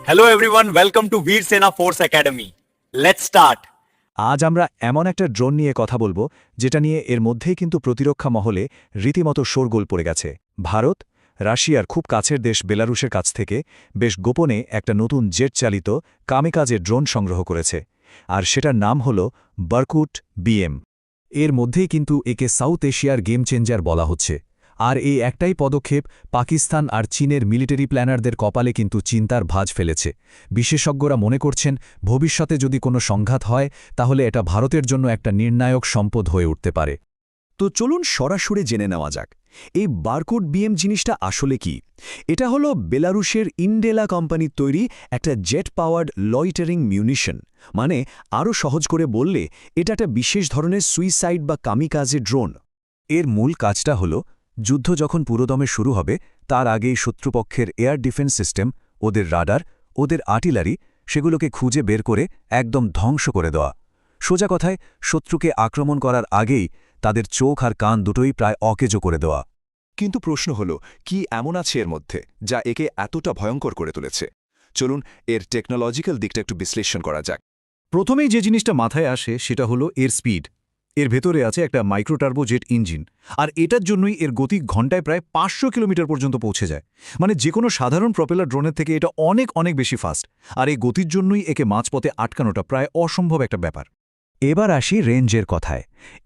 Hello everyone, welcome to Veer Sena Force Academy. Let's start. আজ আমরা এমন একটা ড্রোন নিয়ে কথা বলবো যেটা নিয়ে এর মধ্যেই কিন্তু প্রতিরক্ষা মহলে রীতিমতো শোরগোল পড়ে গেছে। ভারত রাশিয়ার খুব কাছের দেশ বেলারুশের কাছ থেকে বেশ গোপনে একটা নতুন জেট চালিত কামিকাজে ড্রোন সংগ্রহ করেছে, আর সেটার নাম হল বারকুট বিএম। এর মধ্যেই কিন্তু একে সাউথ এশিয়ার গেম চেঞ্জার বলা হচ্ছে। আর এই একটাই পদক্ষেপ পাকিস্তান আর চীনের মিলিটারি প্ল্যানারদের কপালে কিন্তু চিন্তার ভাঁজ ফেলেছে। বিশেষজ্ঞরা মনে করছেন ভবিষ্যতে যদি কোনো সংঘাত হয় তাহলে এটা ভারতের জন্য একটা নির্ণায়ক সম্পদ হয়ে উঠতে পারে। তো চলুন সরাসরি জেনে নেওয়া যাক এই বারকুট বিএম জিনিসটা আসলে কি। এটা হলো বেলারুশের ইন্ডেলা কোম্পানির তৈরি একটা জেট পাওয়ার্ড লয়টারিং মিউনিশন, মানে আরও সহজ করে বললে এটা একটা বিশেষ ধরনের সুইসাইড বা কামিকাজে ড্রোন। এর মূল কাজটা হলো যুদ্ধ যখন পুরোদমে শুরু হবে তার আগেই শত্রুপক্ষের এয়ার ডিফেন্স সিস্টেম, ওদের রাডার, ওদের আর্টিলারি, সেগুলোকে খুঁজে বের করে একদম ধ্বংস করে দেওয়া। সোজা কথায় শত্রুকে আক্রমণ করার আগেই তাদের চোখ আর কান দুটোই প্রায় অকেজো করে দেওয়া। কিন্তু প্রশ্ন হল, কি এমন আছে এর মধ্যে যা একে এতটা ভয়ঙ্কর করে তুলেছে? চলুন এর টেকনোলজিক্যাল দিকটা একটু বিশ্লেষণ করা যাক। প্রথমেই যে জিনিসটা মাথায় আসে সেটা হলো এর স্পিড। এর ভেতরে আছে একটা মাইক্রোটার্বো জেট ইঞ্জিন, আর এটার জন্যই এর গতি ঘণ্টায় প্রায় 500 কিলোমিটার পর্যন্ত পৌঁছে যায়। মানে যে কোনো সাধারণ প্রপেলার ড্রোনের থেকে এটা অনেক অনেক বেশি ফাস্ট, আর এই গতির জন্যই একে মাঝপথে আটকানোটা প্রায় অসম্ভব একটা ব্যাপার। এবার আসি রেঞ্জের কথায়।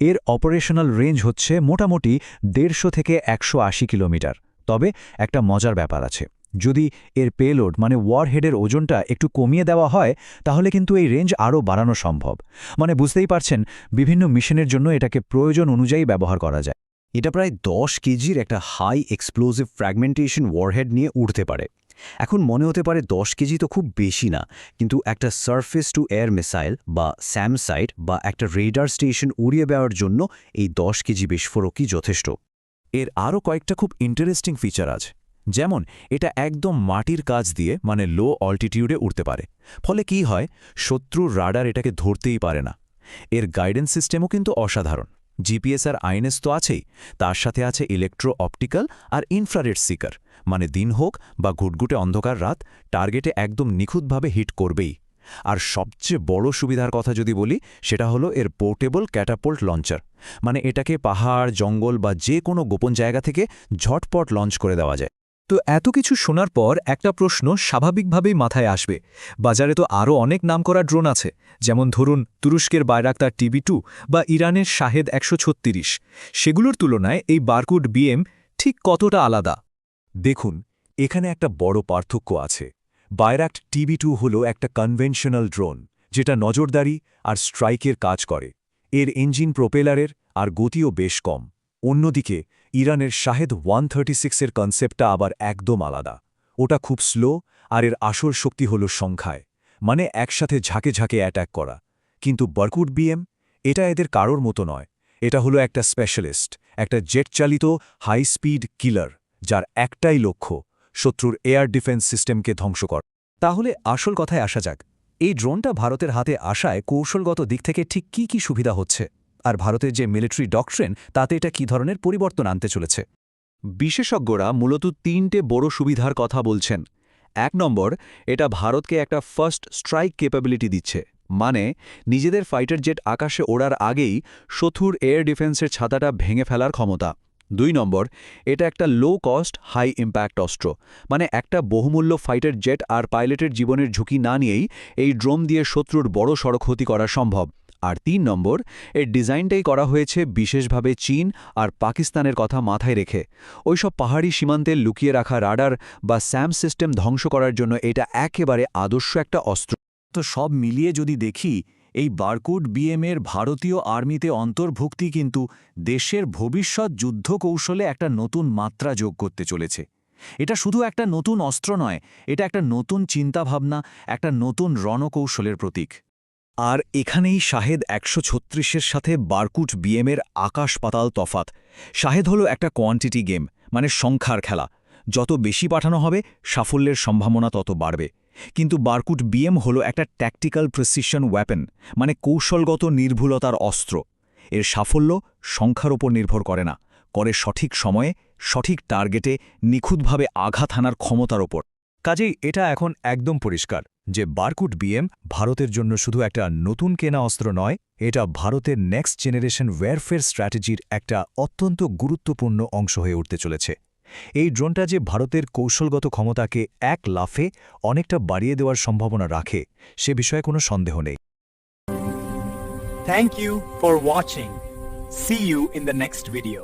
এর অপারেশনাল রেঞ্জ হচ্ছে মোটামুটি 150 থেকে 180 কিলোমিটার। তবে একটা মজার ব্যাপার আছে, যদি এর পেলোড মানে ওয়ারহেডের ওজনটা একটু কমিয়ে দেওয়া হয় তাহলে কিন্তু এই রেঞ্জ আরও বাড়ানো সম্ভব। মানে বুঝতেই পারছেন, বিভিন্ন মিশনের জন্য এটাকে প্রয়োজন অনুযায়ী ব্যবহার করা যায়। এটা প্রায় 10 কেজির একটা হাই এক্সপ্লোসিভ ফ্র্যাগমেন্টেশন ওয়ারহেড নিয়ে উঠতে পারে। এখন মনে হতে পারে 10 কেজি তো খুব বেশি না, কিন্তু একটা সারফেস টু এয়ার মিসাইল বা স্যামসাইট বা একটা রেডার স্টেশন উড়িয়ে দেওয়ার জন্য এই 10 কেজি বিস্ফোরকই যথেষ্ট। এর আরও কয়েকটা খুব ইন্টারেস্টিং ফিচার আছে, যেমন এটা একদম মাটির কাছ দিয়ে মানে লো অল্টিটিউডে উড়তে পারে। ফলে কি হয়, শত্রুর রাডার এটাকে ধরতেই পারে না। এর গাইডেন্স সিস্টেমও কিন্তু অসাধারণ। জিপিএস আর আইএনএস তো আছেই, তার সাথে আছে ইলেকট্রো অপটিক্যাল আর ইনফ্রারেড সিকার, মানে দিন হোক বা ঘুটঘুটে অন্ধকার রাত টার্গেটে একদম নিখুঁতভাবে হিট করবেই। আর সবচেয়ে বড় সুবিধার কথা যদি বলি সেটা হলো এর পোর্টেবল ক্যাটাপোল্ট লঞ্চার, মানে এটাকে পাহাড়, জঙ্গল বা যে কোনো গোপন জায়গা থেকে ঝটপট লঞ্চ করে দেওয়া যায়। তো এত কিছু শোনার পর একটা প্রশ্ন স্বাভাবিকভাবেই মাথায় আসবে। বাজারে তো আরও অনেক নামকরা ড্রোন আছে, যেমন ধরুন তুরস্কের বায়রাক্তার TB2 বা ইরানের শাহেদ 136। সেগুলোর তুলনায় এই বারকুট বিএম ঠিক কতটা আলাদা? দেখুন, এখানে একটা বড় পার্থক্য আছে। বায়রাক্ট TB2 হল একটা কনভেনশনাল ড্রোন যেটা নজরদারি আর স্ট্রাইকের কাজ করে। এর ইঞ্জিন প্রোপেলারের আর গতিও বেশ কম। অন্যদিকে ইরানের শাহেদ 136-এর কনসেপ্টটা আবার একদম আলাদা। ওটা খুব স্লো, আর এর আসল শক্তি হল সংখ্যায়, মানে একসাথে ঝাঁকে ঝাঁকে অ্যাট্যাক করা। কিন্তু বারকুট বিএম এটা এদের কারোর মতো নয়। এটা হলো একটা স্পেশালিস্ট, একটা জেট চালিত হাই স্পিড কিলার, যার একটাই লক্ষ্য শত্রুর এয়ার ডিফেন্স সিস্টেমকে ধ্বংস কর। তাহলে আসল কথায় আসা যাক, এই ড্রোনটা ভারতের হাতে আসায় কৌশলগত দিক থেকে ঠিক কি কি সুবিধা হচ্ছে, আর ভারতের যে মিলিটারি ডকট্রিন তাতে এটা কী ধরনের পরিবর্তন আনতে চলেছে? বিশেষজ্ঞরা মূলত 3টে বড় সুবিধার কথা বলছেন। 1 নম্বর, এটা ভারতকে একটা ফার্স্ট স্ট্রাইক ক্যাপাবিলিটি দিচ্ছে, মানে নিজেদের ফাইটার জেট আকাশে ওড়ার আগেই শত্রুর এয়ার ডিফেন্সের ছাতাটা ভেঙে ফেলার ক্ষমতা। 2 নম্বর, এটা একটা লো কস্ট হাই ইম্প্যাক্ট অস্ত্র, মানে একটা বহুমূল্য ফাইটার জেট আর পাইলটের জীবনের ঝুঁকি না নিয়েই এই ড্রোন দিয়ে শত্রুর বড় সড়ক ক্ষতি করা সম্ভব। আর 3 নম্বর, এর ডিজাইনটাই করা হয়েছে বিশেষভাবে চীন আর পাকিস্তানের কথা মাথায় রেখে। ওইসব পাহাড়ি সীমান্তে লুকিয়ে রাখা রাডার বা স্যাম সিস্টেম ধ্বংস করার জন্য এটা একেবারে আদর্শ একটা অস্ত্র। তো সব মিলিয়ে যদি দেখি, এই বারকুট বিএমের ভারতীয় আর্মিতে অন্তর্ভুক্তি কিন্তু দেশের ভবিষ্যৎ যুদ্ধ কৌশলে একটা নতুন মাত্রা যোগ করতে চলেছে। এটা শুধু একটা নতুন অস্ত্র নয়, এটা একটা নতুন চিন্তাভাবনা, একটা নতুন রণকৌশলের প্রতীক। আর এখানেই শাহেদ 136-এর সাথে বারকুট বিএমের আকাশ পাতাল তফাত। শাহেদ হলো একটা কোয়ান্টিটি গেম, মানে সংখ্যার খেলা। যত বেশি পাঠানো হবে সাফল্যের সম্ভাবনা তত বাড়বে। কিন্তু বারকুট বিএম হলো একটা ট্যাকটিক্যাল প্রিসিশন ওয়েপন, মানে কৌশলগত নির্ভুলতার অস্ত্র। এর সাফল্য সংখ্যার ওপর নির্ভর করে না, করে সঠিক সময়ে সঠিক টার্গেটে নিখুঁতভাবে আঘাত হানার ক্ষমতার ওপর। কাজেই এটা এখন একদম পরিষ্কার যে বারকুট বিএম ভারতের জন্য শুধু একটা নতুন কেনা অস্ত্র নয়, এটা ভারতের নেক্সট জেনারেশন ওয়্যারফেয়ার স্ট্র্যাটেজির একটা অত্যন্ত গুরুত্বপূর্ণ অংশ হয়ে উঠতে চলেছে। এই ড্রোনটা যে ভারতের কৌশলগত ক্ষমতাকে এক লাফে অনেকটা বাড়িয়ে দেওয়ার সম্ভাবনা রাখে, সে বিষয়ে কোনো সন্দেহ নেই। Thank you for watching. See you in the next video.